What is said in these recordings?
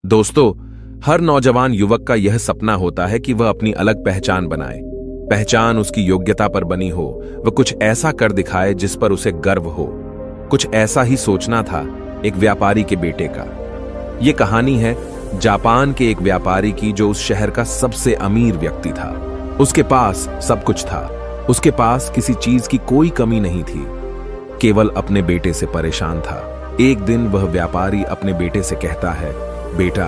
दोस्तों, हर नौजवान युवक का यह सपना होता है कि वह अपनी अलग पहचान बनाए। पहचान उसकी योग्यता पर बनी हो, वह कुछ ऐसा कर दिखाए जिस पर उसे गर्व हो। कुछ ऐसा ही सोचना था एक व्यापारी के बेटे का। यह कहानी है जापान के एक व्यापारी की, जो उस शहर का सबसे अमीर व्यक्ति था। उसके पास सब कुछ था। उसके पास किसी चीज की कोई कमी नहीं थी, केवल अपने बेटे से परेशान था। एक दिन वह व्यापारी अपने बेटे से कहता है, बेटा,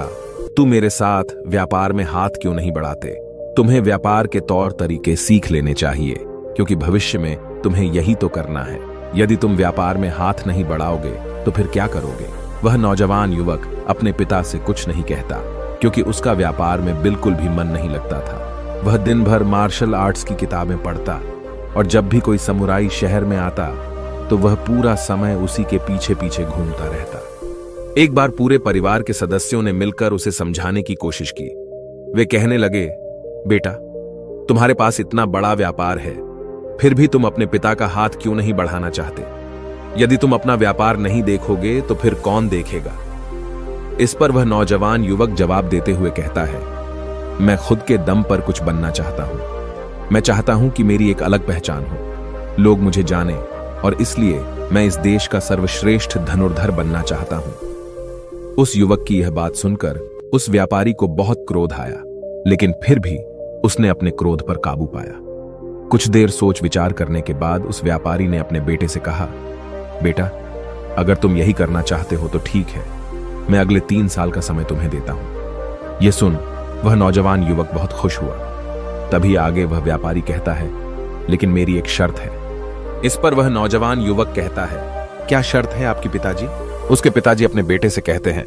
तू मेरे साथ व्यापार में हाथ क्यों नहीं बढ़ाते? तुम्हें व्यापार के तौर तरीके सीख लेने चाहिए, क्योंकि भविष्य में तुम्हें यही तो करना है। यदि तुम व्यापार में हाथ नहीं बढ़ाओगे तो फिर क्या करोगे? वह नौजवान युवक अपने पिता से कुछ नहीं कहता, क्योंकि उसका व्यापार में बिल्कुल भी मन नहीं लगता था। वह दिन भर मार्शल आर्ट्स की किताबें पढ़ता, और जब भी कोई समुराई शहर में आता तो वह पूरा समय उसी के पीछे पीछे घूमता रहता। एक बार पूरे परिवार के सदस्यों ने मिलकर उसे समझाने की कोशिश की। वे कहने लगे, बेटा, तुम्हारे पास इतना बड़ा व्यापार है, फिर भी तुम अपने पिता का हाथ क्यों नहीं बढ़ाना चाहते? यदि तुम अपना व्यापार नहीं देखोगे तो फिर कौन देखेगा? इस पर वह नौजवान युवक जवाब देते हुए कहता है, मैं खुद के दम पर कुछ बनना चाहता हूं। मैं चाहता हूं कि मेरी एक अलग पहचान हो, लोग मुझे जाने, और इसलिए मैं इस देश का सर्वश्रेष्ठ धनुर्धर बनना चाहता हूं। उस युवक की यह बात सुनकर उस व्यापारी को बहुत क्रोध आया, लेकिन फिर भी उसने अपने क्रोध पर काबू पाया। कुछ देर सोच विचार करने के बाद उस व्यापारी ने अपने बेटे से कहा, बेटा, अगर तुम यही करना चाहते हो तो ठीक है, मैं अगले 3 साल का समय तुम्हें देता हूं। यह सुन वह नौजवान युवक बहुत खुश हुआ। तभी आगे वह व्यापारी कहता है, लेकिन मेरी एक शर्त है। इस पर वह नौजवान युवक कहता है, क्या शर्त है आपकी पिताजी? उसके पिताजी अपने बेटे से कहते हैं,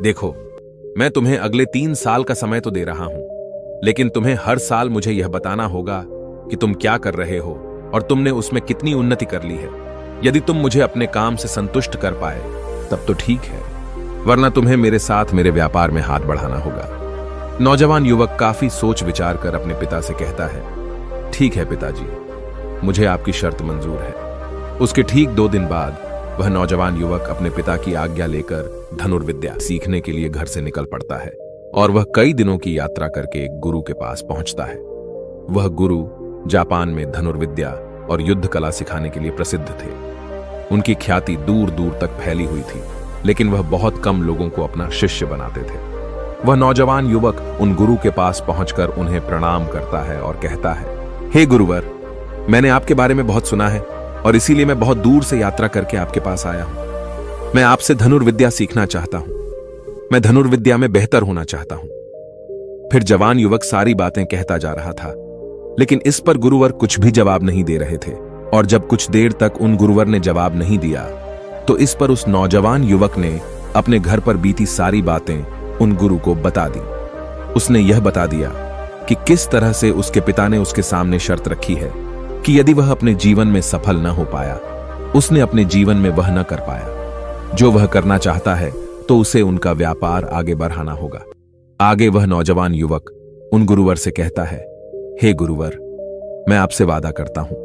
देखो, मैं तुम्हें अगले 3 साल का समय तो दे रहा हूं, लेकिन तुम्हें हर साल मुझे यह बताना होगा कि तुम क्या कर रहे हो और तुमने उसमें कितनी उन्नति कर ली है। यदि तुम मुझे अपने काम से संतुष्ट कर पाए तब तो ठीक है, वरना तुम्हें मेरे साथ मेरे व्यापार में हाथ बढ़ाना होगा। नौजवान युवक काफी सोच विचार कर अपने पिता से कहता है, ठीक है पिताजी, मुझे आपकी शर्त मंजूर है। उसके ठीक 2 दिन बाद वह नौजवान युवक अपने पिता की आज्ञा लेकर धनुर्विद्या सीखने के लिए घर से निकल पड़ता है, और वह कई दिनों की यात्रा करके एक गुरु के पास पहुंचता है। वह गुरु जापान में धनुर्विद्या और युद्ध कला सिखाने के लिए प्रसिद्ध थे। उनकी ख्याति दूर दूर तक फैली हुई थी, लेकिन वह बहुत कम लोगों को अपना शिष्य बनाते थे। वह नौजवान युवक उन गुरु के पास पहुंचकर उन्हें प्रणाम करता है और कहता है, हे गुरुवर, मैंने आपके बारे में बहुत सुना है और इसीलिए मैं बहुत दूर से यात्रा करके आपके पास आया हूं। मैं आपसे धनुर्विद्या सीखना चाहता हूं। मैं धनुर्विद्या में बेहतर होना चाहता हूं। फिर जवान युवक सारी बातें कहता जा रहा था, लेकिन इस पर गुरुवर कुछ भी जवाब नहीं दे रहे थे। और जब कुछ देर तक उन गुरुवर ने जवाब नहीं दिया, तो इस पर उस नौजवान युवक ने अपने घर पर बीती सारी बातें उन गुरु को बता दी। उसने यह बता दिया कि किस तरह से उसके पिता ने उसके सामने शर्त रखी है कि यदि वह अपने जीवन में सफल न हो पाया, उसने अपने जीवन में वह न कर पाया जो वह करना चाहता है, तो उसे उनका व्यापार आगे बढ़ाना होगा। आगे वह नौजवान युवक उन गुरुवर से कहता है, हे गुरुवर, मैं आपसे वादा करता हूं,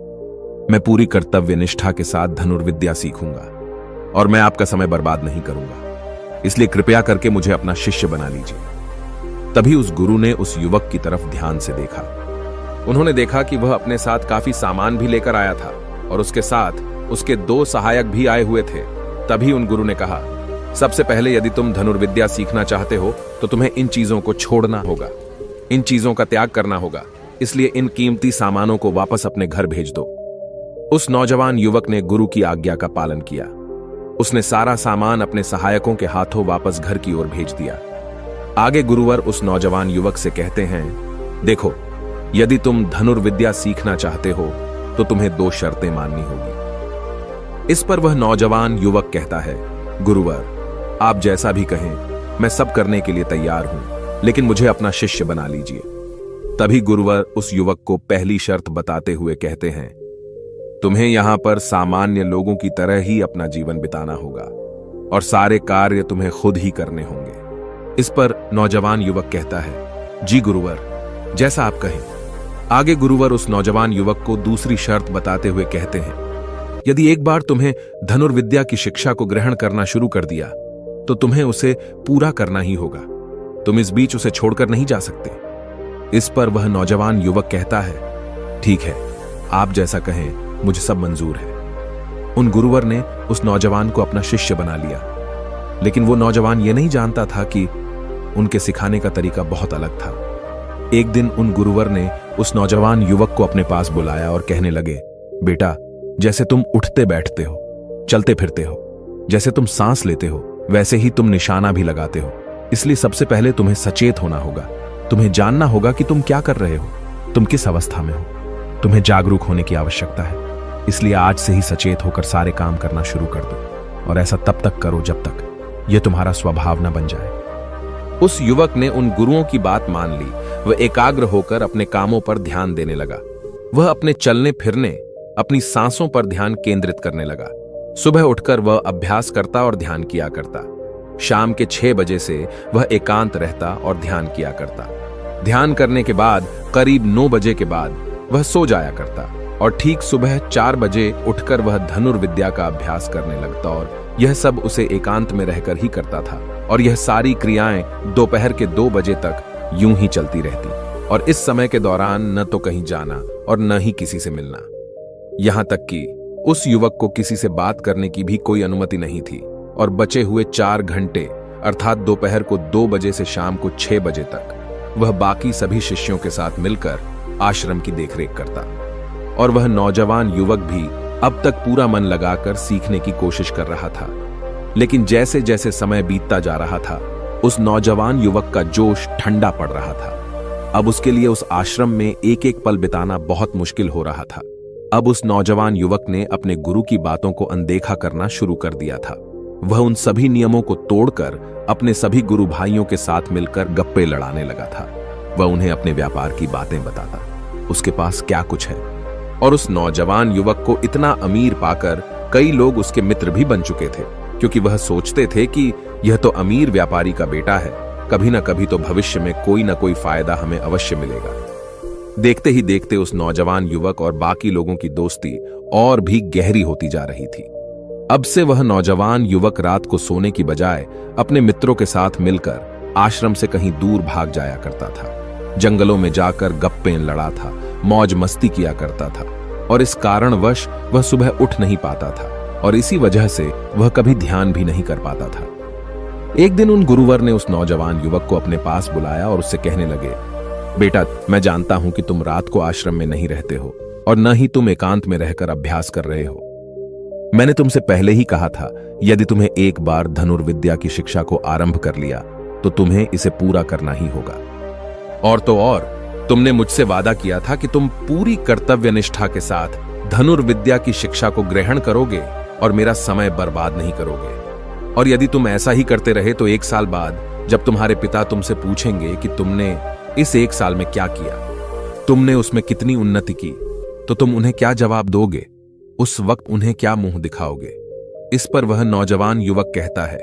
मैं पूरी कर्तव्य निष्ठा के साथ धनुर्विद्या सीखूंगा और मैं आपका समय बर्बाद नहीं करूंगा, इसलिए कृपया करके मुझे अपना शिष्य बना लीजिए। तभी उस गुरु ने उस युवक की तरफ ध्यान से देखा। उन्होंने देखा कि वह अपने साथ काफी सामान भी लेकर आया था और उसके साथ उसके 2 सहायक भी आए हुए थे। तभी उन गुरु ने कहा, सबसे पहले यदि तुम धनुर्विद्या सीखना चाहते हो तो तुम्हें इन चीजों को छोड़ना होगा, इन चीजों का त्याग करना होगा, इसलिए इन कीमती सामानों को वापस अपने घर भेज दो। उस नौजवान युवक ने गुरु की आज्ञा का पालन किया। उसने सारा सामान अपने सहायकों के हाथों वापस घर की ओर भेज दिया। आगे गुरुवर उस नौजवान युवक से कहते हैं, देखो, यदि तुम धनुर्विद्या सीखना चाहते हो तो तुम्हें 2 शर्तें माननी होगी। इस पर वह नौजवान युवक कहता है, गुरुवर, आप जैसा भी कहें, मैं सब करने के लिए तैयार हूं, लेकिन मुझे अपना शिष्य बना लीजिए। तभी गुरुवर उस युवक को पहली शर्त बताते हुए कहते हैं, तुम्हें यहां पर सामान्य लोगों की तरह ही अपना जीवन बिताना होगा और सारे कार्य तुम्हें खुद ही करने होंगे। इस पर नौजवान युवक कहता है, जी गुरुवर, जैसा आप कहें। आगे गुरुवर उस नौजवान युवक को दूसरी शर्त बताते हुए कहते हैं, यदि एक बार तुम्हें धनुर्विद्या की शिक्षा को ग्रहण करना शुरू कर दिया तो तुम्हें उसे पूरा करना ही होगा। तुम इस बीच उसे छोड़कर नहीं जा सकते। इस पर वह नौजवान युवक कहता है, ठीक है, आप जैसा कहें, मुझे सब मंजूर है। उन गुरुवर ने उस नौजवान को अपना शिष्य बना लिया, लेकिन वो नौजवान ये नहीं जानता था कि उनके सिखाने का तरीका बहुत अलग था। एक दिन उन गुरुवर ने उस नौजवान युवक को अपने पास बुलाया और कहने लगे, बेटा, जैसे तुम उठते बैठते हो, चलते फिरते हो, जैसे तुम सांस लेते हो, वैसे ही तुम निशाना भी लगाते हो। इसलिए सबसे पहले तुम्हें सचेत होना होगा। तुम्हें जानना होगा कि तुम क्या कर रहे हो, तुम किस अवस्था में हो। तुम्हें जागरूक होने की आवश्यकता है। इसलिए आज से ही सचेत होकर सारे काम करना शुरू कर दो, और ऐसा तब तक करो जब तक यह तुम्हारा स्वभाव न बन जाए। उस युवक ने उन गुरुओं की बात मान ली। वह एकाग्र होकर अपने कामों पर ध्यान देने लगा। वह अपने चलने फिरने, अपनी सांसों पर ध्यान केंद्रित करने लगा। सुबह उठकर वह अभ्यास करता और ध्यान किया करता। शाम के 6 बजे से वह एकांत रहता और ध्यान किया करता। ध्यान करने के बाद करीब 9 बजे के बाद वह सो जाया करता और ठीक सुबह 4 बजे उठकर वह धनुर्विद्या का अभ्यास करने लगता, और यह सब उसे एकांत में रहकर ही करता था। और यह सारी क्रियाएं दोपहर के 2 बजे तक यूं ही चलती रहती, और इस समय के दौरान न तो कहीं जाना और न ही किसी से मिलना। यहां तक कि उस युवक को किसी से बात करने की भी कोई अनुमति नहीं थी, और बचे हुए 4 घंटे अर्थात दोपहर को 2 बजे से शाम को 6 बजे तक वह बाकी सभी शिष्यों के साथ मिलकर आश्रम की देखरेख करता। और वह नौजवान युवक भी अब तक पूरा मन लगाकर सीखने की कोशिश कर रहा था। लेकिन जैसे जैसे समय बीतता जा रहा था, उस नौजवान युवक का जोश ठंडा पड़ रहा था। अब उसके लिए उस आश्रम में एक एक पल बिताना बहुत मुश्किल हो रहा था। अब उस नौजवान युवक ने अपने गुरु की बातों को अनदेखा करना शुरू कर दिया था। वह उन सभी नियमों को तोड़कर अपने सभी गुरु भाइयों के साथ मिलकर गप्पे लड़ाने लगा था। वह उन्हें अपने व्यापार की बातें बताता, उसके पास क्या कुछ है। और उस नौजवान युवक को इतना अमीर पाकर कई लोग उसके मित्र भी बन चुके थे, क्योंकि वह सोचते थे कि यह तो अमीर व्यापारी का बेटा है, कभी ना कभी तो भविष्य में कोई ना कोई फायदा हमें अवश्य मिलेगा। देखते ही देखते उस नौजवान युवक और बाकी लोगों की दोस्ती और भी गहरी होती जा रही थी। अब से वह नौजवान युवक रात को सोने की बजाय अपने मित्रों के साथ मिलकर आश्रम से कहीं दूर भाग जाया करता था। जंगलों में जाकर गप्पे लड़ा था, मौज मस्ती किया करता था, और इस कारणवश वह सुबह उठ नहीं पाता था, और इसी वजह से वह कभी ध्यान भी नहीं कर पाता था। एक दिन उन गुरुवर ने उस नौजवान युवक को अपने पास बुलाया और उससे कहने लगे, बेटा, मैं जानता हूं कि तुम रात को आश्रम में नहीं रहते हो और न ही तुम एकांत में रहकर अभ्यास कर रहे हो। मैंने तुमसे पहले ही कहा था, यदि तुम्हें एक बार धनुर्विद्या की शिक्षा को आरंभ कर लिया तो तुम्हें इसे पूरा करना ही होगा। और तो और, तुमने मुझसे वादा किया था कि तुम पूरी कर्तव्य निष्ठा के साथ धनुर्विद्या की शिक्षा को ग्रहण करोगे और मेरा समय बर्बाद नहीं करोगे। और यदि तुम ऐसा ही करते रहे तो 1 साल बाद जब तुम्हारे पिता तुमसे पूछेंगे कि तुमने इस 1 साल में क्या किया, तुमने उसमें कितनी उन्नति की, तो तुम उन्हें क्या जवाब दोगे? उस वक्त उन्हें क्या मुंह दिखाओगे? इस पर वह नौजवान युवक कहता है,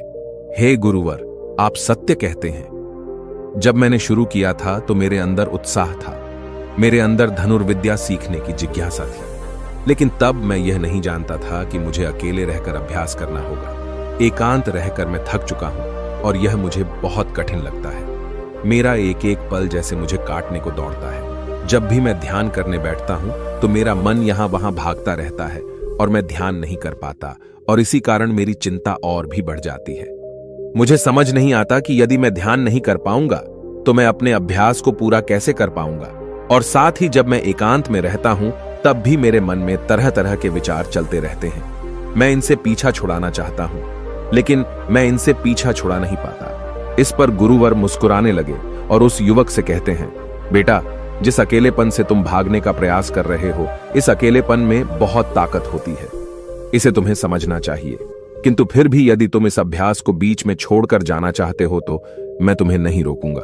हे गुरुवर, आप सत्य कहते हैं। जब मैंने शुरू किया था तो मेरे अंदर उत्साह था, मेरे अंदर धनुर्विद्या सीखने की जिज्ञासा थी, लेकिन तब मैं यह नहीं जानता था कि मुझे अकेले रहकर अभ्यास करना होगा। एकांत रहकर मैं थक चुका हूं और यह मुझे बहुत कठिन लगता है। मेरा एक एक पल जैसे मुझे काटने को दौड़ता है। जब भी मैं ध्यान करने बैठता हूं तो मेरा मन यहां वहां भागता रहता है और मैं ध्यान नहीं कर पाता, और इसी कारण मेरी चिंता और भी बढ़ जाती है। मुझे समझ नहीं आता कि यदि मैं ध्यान नहीं कर पाऊंगा तो मैं अपने अभ्यास को पूरा कैसे कर पाऊंगा। और साथ ही जब मैं एकांत में रहता हूं तब भी मेरे मन में तरह तरह के विचार चलते रहते हैं। मैं इनसे पीछा छुड़ाना चाहता हूं, लेकिन मैं इनसे पीछा छुड़ा नहीं पाता। इस पर गुरुवर मुस्कुराने लगे और उस युवक से कहते हैं, बेटा, जिस अकेलेपन से तुम भागने का प्रयास कर रहे हो, इस अकेलेपन में बहुत ताकत होती है। इसे तुम्हें समझना चाहिए। किंतु फिर भी यदि तुम इस अभ्यास को बीच में छोड़कर जाना चाहते हो तो मैं तुम्हें नहीं रोकूंगा।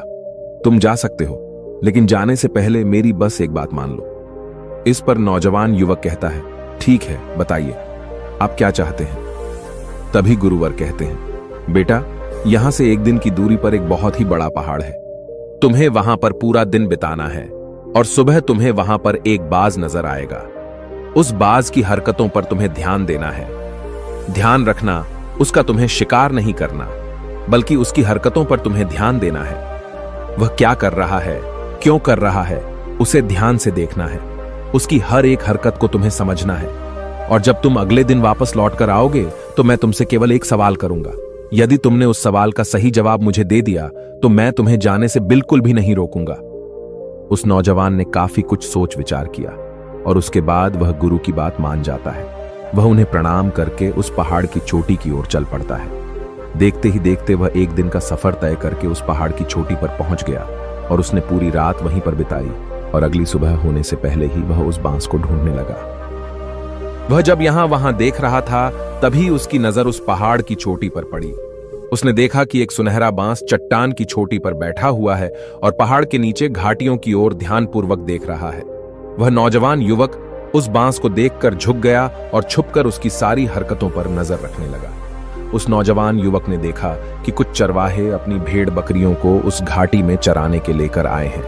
तुम जा सकते हो, लेकिन जाने से पहले मेरी बस एक बात मान लो। इस पर नौजवान युवक कहता है, ठीक है, बताइए, आप क्या चाहते हैं? तभी गुरुवर कहते हैं, बेटा, यहां से 1 दिन की दूरी पर एक बहुत ही बड़ा पहाड़ है। तुम्हें वहां पर पूरा दिन बिताना है और सुबह तुम्हें वहां पर एक बाज नजर आएगा। उस बाज की हरकतों पर तुम्हें ध्यान देना है। ध्यान रखना, उसका तुम्हें शिकार नहीं करना। बल्कि उसकी हरकतों पर तुम्हें ध्यान देना है। वह क्या कर रहा है, क्यों कर रहा है, उसे ध्यान से देखना है। उसकी हर एक हरकत को तुम्हें समझना है। और जब तुम अगले दिन वापस लौट कर आओगे तो मैं तुमसे केवल एक सवाल करूंगा। यदि तुमने उस सवाल का सही जवाब मुझे दे दिया तो मैं तुम्हें जाने से बिल्कुल भी नहीं रोकूंगा। उस नौजवान ने काफी कुछ सोच विचार किया और उसके बाद वह गुरु की बात मान जाता है। वह उन्हें प्रणाम करके उस पहाड़ की चोटी की ओर चल पड़ता है। देखते ही देखते वह एक दिन का सफर तय करके उस पहाड़ की चोटी पर पहुंच गया और उसने पूरी रात वहीं पर बिताई और अगली सुबह होने से पहले ही वह उस बांस को ढूंढने लगा। वह जब यहां वहां देख रहा था तभी उसकी नजर उस पहाड़ की चोटी पर पड़ी। उसने देखा कि एक सुनहरा बांस चट्टान की चोटी पर बैठा हुआ है और पहाड़ के नीचे घाटियों की ओर ध्यानपूर्वक देख रहा है। वह नौजवान युवक उस बांस को देखकर झुक गया और छुपकर उसकी सारी हरकतों पर नजर रखने लगा। उस नौजवान युवक ने देखा कि कुछ चरवाहे अपनी भेड़ बकरियों को उस घाटी में चराने के लेकर आए हैं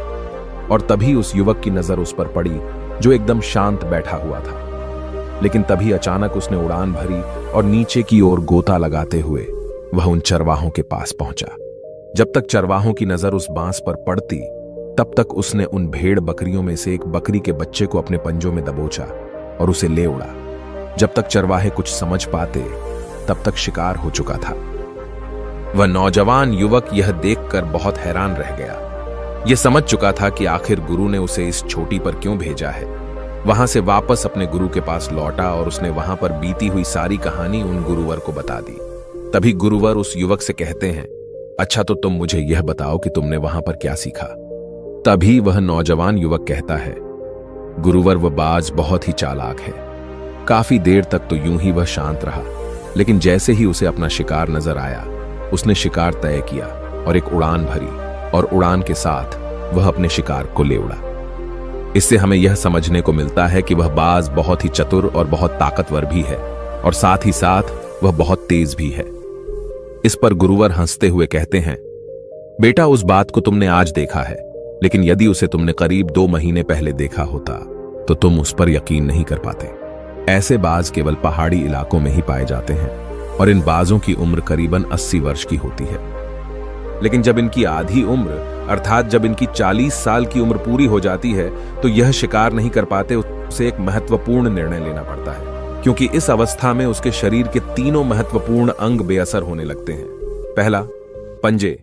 और तभी उस युवक की नजर उस पर पड़ी जो एकदम शांत बैठा हुआ था। लेकिन तभी अचानक उसने उड़ान भरी और नीचे की ओर गोता लगाते हुए वह उन चरवाहों के पास पहुंचा। जब तक चरवाहों की नजर उस बांस पर पड़ती तब तक उसने उन भेड़ बकरियों में से एक बकरी के बच्चे को अपने पंजों में दबोचा और उसे ले उड़ा। जब तक चरवाहे कुछ समझ पाते तब तक शिकार हो चुका था। वह नौजवान युवक यह देखकर बहुत हैरान रह गया। यह समझ चुका था कि आखिर गुरु ने उसे इस चोटी पर क्यों भेजा है। वहां से वापस अपने गुरु के पास लौटा और उसने वहां पर बीती हुई सारी कहानी उन गुरुवर को बता दी। तभी गुरुवर उस युवक से कहते हैं, अच्छा तो तुम मुझे यह बताओ कि तुमने वहां पर क्या सीखा। तभी वह नौजवान युवक कहता है, गुरुवर वह बाज बहुत ही चालाक है। काफी देर तक तो यूं ही वह शांत रहा, लेकिन जैसे ही उसे अपना शिकार नजर आया उसने शिकार तय किया और एक उड़ान भरी और उड़ान के साथ वह अपने शिकार को ले उड़ा। इससे हमें यह समझने को मिलता है कि वह बाज बहुत ही चतुर और बहुत ताकतवर भी है और साथ ही साथ वह बहुत तेज भी है। इस पर गुरुवर हंसते हुए कहते हैं, बेटा उस बात को तुमने आज देखा है, लेकिन यदि उसे तुमने करीब 2 महीने पहले देखा होता तो तुम उस पर यकीन नहीं कर पाते। ऐसे बाज केवल पहाड़ी इलाकों में ही पाए जाते हैं और इन बाजों की उम्र करीबन 80 वर्ष की होती है। लेकिन जब इनकी आधी उम्र अर्थात जब इनकी 40 साल की उम्र पूरी हो जाती है तो यह शिकार नहीं कर पाते। उसे एक महत्वपूर्ण निर्णय लेना पड़ता है, क्योंकि इस अवस्था में उसके शरीर के 3 महत्वपूर्ण अंग बेअसर होने लगते हैं। पहला, पंजे,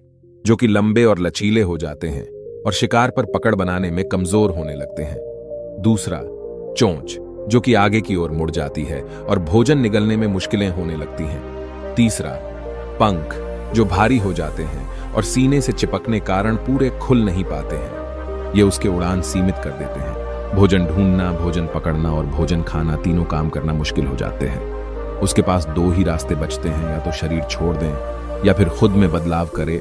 जो कि लंबे और लचीले हो जाते हैं और शिकार पर पकड़ बनाने में कमजोर होने लगते हैं। दूसरा, चोंच, जो कि आगे की ओर मुड़ जाती है और भोजन निगलने में मुश्किलें होने लगती हैं। तीसरा, पंख, जो भारी हो जाते हैं और सीने से चिपकने कारण पूरे खुल नहीं पाते हैं। ये उसके उड़ान सीमित कर देते हैं। भोजन ढूंढना, भोजन पकड़ना और भोजन खाना तीनों काम करना मुश्किल हो जाते हैं। उसके पास 2 ही रास्ते बचते हैं, या तो शरीर छोड़ दें या फिर खुद में बदलाव करे।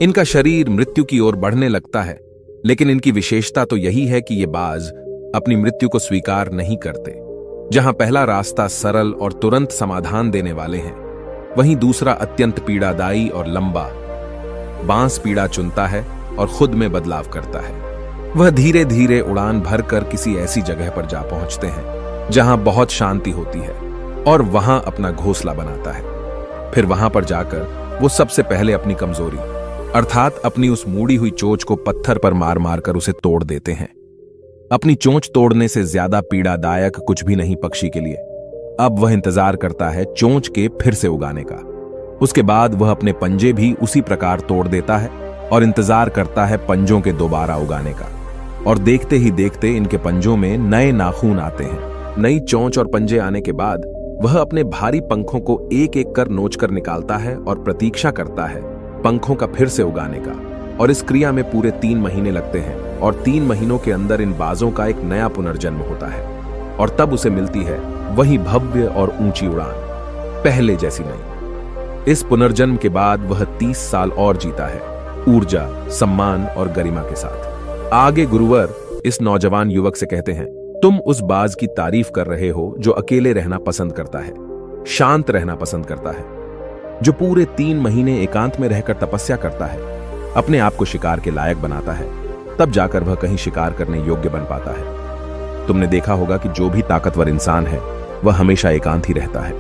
इनका शरीर मृत्यु की ओर बढ़ने लगता है, लेकिन इनकी विशेषता तो यही है कि ये बाज अपनी मृत्यु को स्वीकार नहीं करते। जहां पहला रास्ता सरल और तुरंत समाधान देने वाले हैं, वहीं दूसरा अत्यंत पीड़ादायी और लंबा बांस पीड़ा चुनता है और खुद में बदलाव करता है। वह धीरे धीरे उड़ान भरकर किसी ऐसी जगह पर जा पहुंचते हैं जहां बहुत शांति होती है और वहां अपना घोंसला बनाता है। फिर वहां पर जाकर वो सबसे पहले अपनी कमजोरी अर्थात अपनी उस मुड़ी हुई चोंच को पत्थर पर मार मार कर उसे तोड़ देते हैं। अपनी चोंच तोड़ने से ज्यादा पीड़ादायक कुछ भी नहीं पक्षी के लिए। अब वह इंतजार करता है चोंच के फिर से उगाने का। उसके बाद वह अपने पंजे भी उसी प्रकार तोड़ देता है और इंतजार करता है पंजों के दोबारा उगाने का। और देखते ही देखते इनके पंजों में नए नाखून आते हैं। नई चोंच और पंजे आने के बाद वह अपने भारी पंखों को एक एक कर नोच कर निकालता है और प्रतीक्षा करता है पंखों का फिर से उगाने का। और इस क्रिया में पूरे 3 महीने लगते हैं और 3 महीनों के अंदर इन बाजों का एक नया पुनर्जन्म होता है और तब उसे मिलती है वही भव्य और ऊंची उड़ान, पहले जैसी नहीं। इस पुनर्जन्म के बाद वह 30 साल और जीता है, ऊर्जा, सम्मान और गरिमा के साथ। आगे गुरुवर इस नौजवान युवक से कहते हैं, तुम उस बाज की तारीफ कर रहे हो जो अकेले रहना पसंद करता है, शांत रहना पसंद करता है, जो पूरे 3 महीने एकांत में रहकर तपस्या करता है, अपने आप को शिकार के लायक बनाता है, तब जाकर वह कहीं शिकार करने योग्य बन पाता है। तुमने देखा होगा कि जो भी ताकतवर इंसान है वह हमेशा एकांत ही रहता है,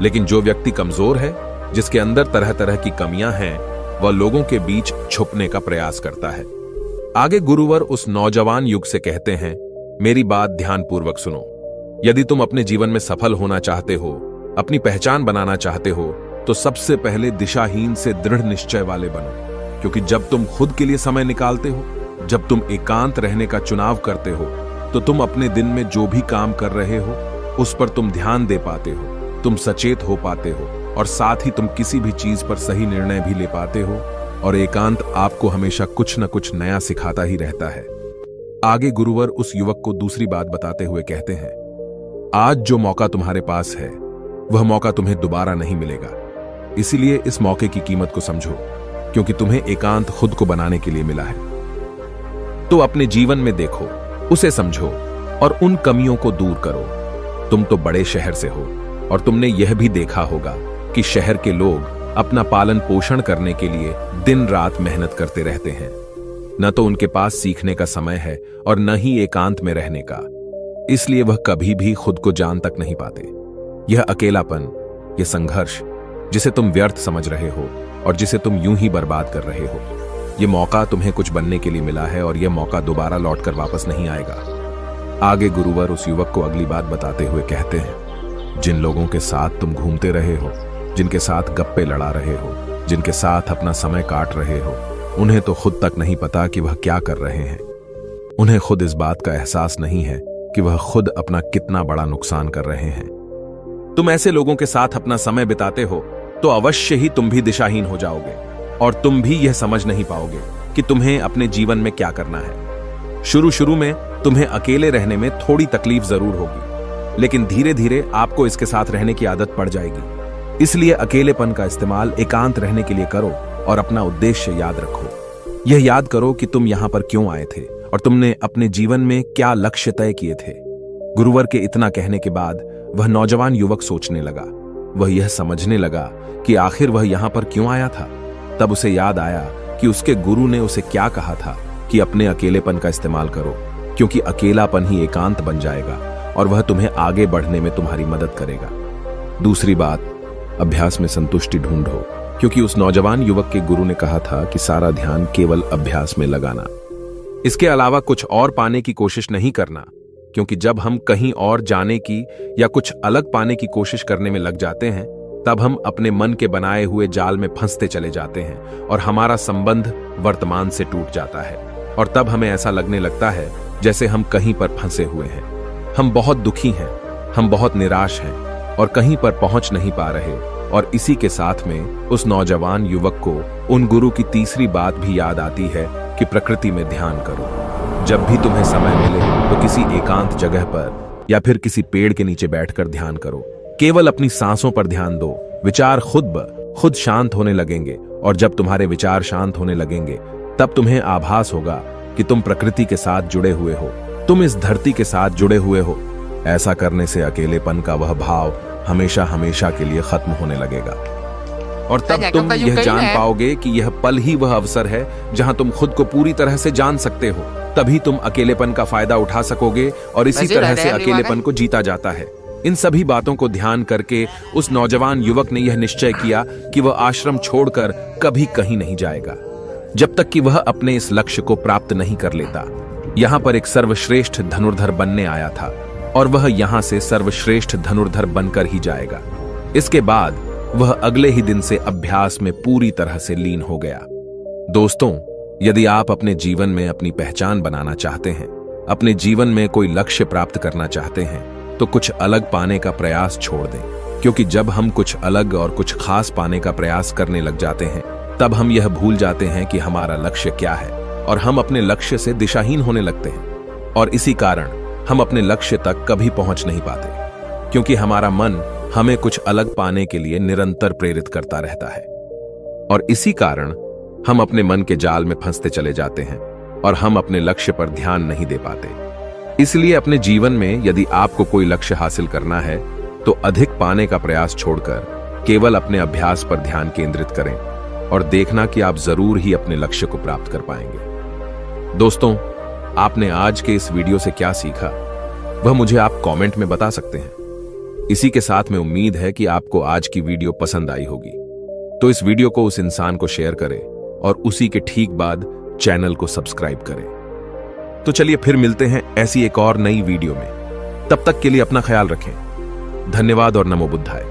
लेकिन जो व्यक्ति कमजोर है जिसके अंदर तरह तरह की कमियां हैं, वह लोगों के बीच छुपने का प्रयास करता है। आगे गुरुवर उस नौजवान युग से कहते हैं, मेरी बात ध्यानपूर्वक सुनो। यदि तुम अपने जीवन में सफल होना चाहते हो, अपनी पहचान बनाना चाहते हो, तो सबसे पहले दिशाहीन से दृढ़ निश्चय वाले बनो। क्योंकि जब तुम खुद के लिए समय निकालते हो, जब तुम एकांत रहने का चुनाव करते हो, तो तुम अपने दिन में जो भी काम कर रहे हो उस पर तुम ध्यान दे पाते हो, तुम सचेत हो पाते हो और साथ ही तुम किसी भी चीज पर सही निर्णय भी ले पाते हो। और एकांत आपको हमेशा कुछ न कुछ नया सिखाता ही रहता है। आगे गुरुवर उस युवक को दूसरी बात बताते हुए कहते हैं, आज जो मौका तुम्हारे पास है वह मौका तुम्हें दोबारा नहीं मिलेगा। इसीलिए इस मौके की कीमत को समझो, क्योंकि तुम्हें एकांत खुद को बनाने के लिए मिला है। तो अपने जीवन में देखो, उसे समझो और उन कमियों को दूर करो। तुम तो बड़े शहर से हो और तुमने यह भी देखा होगा कि शहर के लोग अपना पालन पोषण करने के लिए दिन रात मेहनत करते रहते हैं। न तो उनके पास सीखने का समय है और न ही एकांत में रहने का। इसलिए वह कभी भी खुद को जान तक नहीं पाते। यह अकेलापन, यह संघर्ष जिसे तुम व्यर्थ समझ रहे हो और जिसे तुम यूं ही बर्बाद कर रहे हो, यह मौका तुम्हें कुछ बनने के लिए मिला है और यह मौका दोबारा लौटकर वापस नहीं आएगा। आगे गुरुवर उस युवक को अगली बात बताते हुए कहते हैं, जिन लोगों के साथ तुम घूमते रहे हो, जिनके साथ गप्पे लड़ा रहे हो, जिनके साथ अपना समय काट रहे हो, उन्हें तो खुद तक नहीं पता कि वह क्या कर रहे हैं। उन्हें खुद इस बात का एहसास नहीं है कि वह खुद अपना कितना बड़ा नुकसान कर रहे हैं। तुम ऐसे लोगों के साथ अपना समय बिताते हो तो अवश्य ही तुम भी दिशाहीन हो जाओगे और तुम भी यह समझ नहीं पाओगे कि तुम्हें अपने जीवन में क्या करना है। शुरू शुरू में तुम्हें अकेले रहने में थोड़ी तकलीफ जरूर होगी, लेकिन धीरे धीरे आपको इसके साथ रहने की आदत पड़ जाएगी। इसलिए अकेलेपन का इस्तेमाल एकांत रहने के लिए करो और अपना उद्देश्य याद रखो। यह याद करो कि तुम यहां पर क्यों आए थे और तुमने अपने जीवन में क्या लक्ष्य तय किए थे। गुरुवर के इतना कहने के बाद वह नौजवान युवक सोचने लगा। वह यह समझने लगा कि आखिर वह यहां पर क्यों आया था। तब उसे याद आया कि उसके गुरु ने उसे क्या कहा था कि अपने अकेलेपन का इस्तेमाल करो, क्योंकि अकेलापन ही एकांत बन जाएगा और वह तुम्हें आगे बढ़ने में तुम्हारी मदद करेगा। दूसरी बात, अभ्यास में संतुष्टि ढूंढो, क्योंकि उस नौजवान युवक के गुरु ने कहा था कि सारा ध्यान केवल अभ्यास में लगाना, इसके अलावा कुछ और पाने की कोशिश नहीं करना। क्योंकि जब हम कहीं और जाने की या कुछ अलग पाने की कोशिश करने में लग जाते हैं, तब हम अपने मन के बनाए हुए जाल में फंसते चले जाते हैं और हमारा संबंध वर्तमान से टूट जाता है। और तब हमें ऐसा लगने लगता है जैसे हम कहीं पर फंसे हुए हैं। हम बहुत दुखी हैं, हम बहुत निराश हैं और कहीं पर पहुंच नहीं पा रहे। और इसी के साथ में उस नौजवान युवक को उन गुरु की तीसरी बात भी याद आती है कि प्रकृति में ध्यान करो। जब भी तुम्हें समय मिले तो किसी एकांत जगह पर या फिर किसी पेड़ के नीचे बैठकर ध्यान करो। केवल अपनी सांसों पर ध्यान दो। विचार खुद शांत होने लगेंगे और जब तुम्हारे विचार शांत होने लगेंगे तब तुम्हें आभास होगा कि तुम प्रकृति के साथ जुड़े हुए हो, तुम इस धरती के साथ जुड़े हुए हो। ऐसा करने से अकेलेपन का वह भाव हमेशा हमेशा के लिए खत्म होने लगेगा और तब तुम यह जान पाओगे कि यह पल ही वह अवसर है जहां तुम खुद को पूरी तरह से जान सकते हो। तभी तुम अकेलेपन का फायदा उठा सकोगे और इसी तरह से अकेलेपन को जीता जाता है। इन सभी बातों को ध्यान करके उस नौजवान युवक ने यह निश्चय किया कि वह आश्रम छोड़कर कभी कहीं नहीं जाएगा जब तक कि वह अपने इस लक्ष्य को प्राप्त नहीं कर लेता। यहाँ पर एक सर्वश्रेष्ठ धनुर्धर बनने आया था और वह यहाँ से सर्वश्रेष्ठ धनुर्धर बनकर ही जाएगा। इसके बाद वह अगले ही दिन से अभ्यास में पूरी तरह से लीन हो गया। दोस्तों, यदि आप अपने जीवन में अपनी पहचान बनाना चाहते हैं, अपने जीवन में कोई लक्ष्य प्राप्त करना चाहते हैं, तो कुछ अलग पाने का प्रयास छोड़ दें। क्योंकि जब हम कुछ अलग और कुछ खास पाने का प्रयास करने लग जाते हैं, तब हम यह भूल जाते हैं कि हमारा लक्ष्य क्या है और हम अपने लक्ष्य से दिशाहीन होने लगते हैं। और इसी कारण हम अपने लक्ष्य तक कभी पहुंच नहीं पाते, क्योंकि हमारा मन हमें कुछ अलग पाने के लिए निरंतर प्रेरित करता रहता है। और इसी कारण हम अपने मन के जाल में फंसते चले जाते हैं और हम अपने लक्ष्य पर ध्यान नहीं दे पाते। इसलिए अपने जीवन में यदि आपको कोई लक्ष्य हासिल करना है तो अधिक पाने का प्रयास छोड़कर केवल अपने अभ्यास पर ध्यान केंद्रित करें और देखना कि आप जरूर ही अपने लक्ष्य को प्राप्त कर पाएंगे। दोस्तों, आपने आज के इस वीडियो से क्या सीखा वह मुझे आप कमेंट में बता सकते हैं। इसी के साथ में उम्मीद है कि आपको आज की वीडियो पसंद आई होगी। तो इस वीडियो को उस इंसान को शेयर करें और उसी के ठीक बाद चैनल को सब्सक्राइब करें। तो चलिए फिर मिलते हैं ऐसी एक और नई वीडियो में। तब तक के लिए अपना ख्याल रखें। धन्यवाद और नमो बुद्धाय।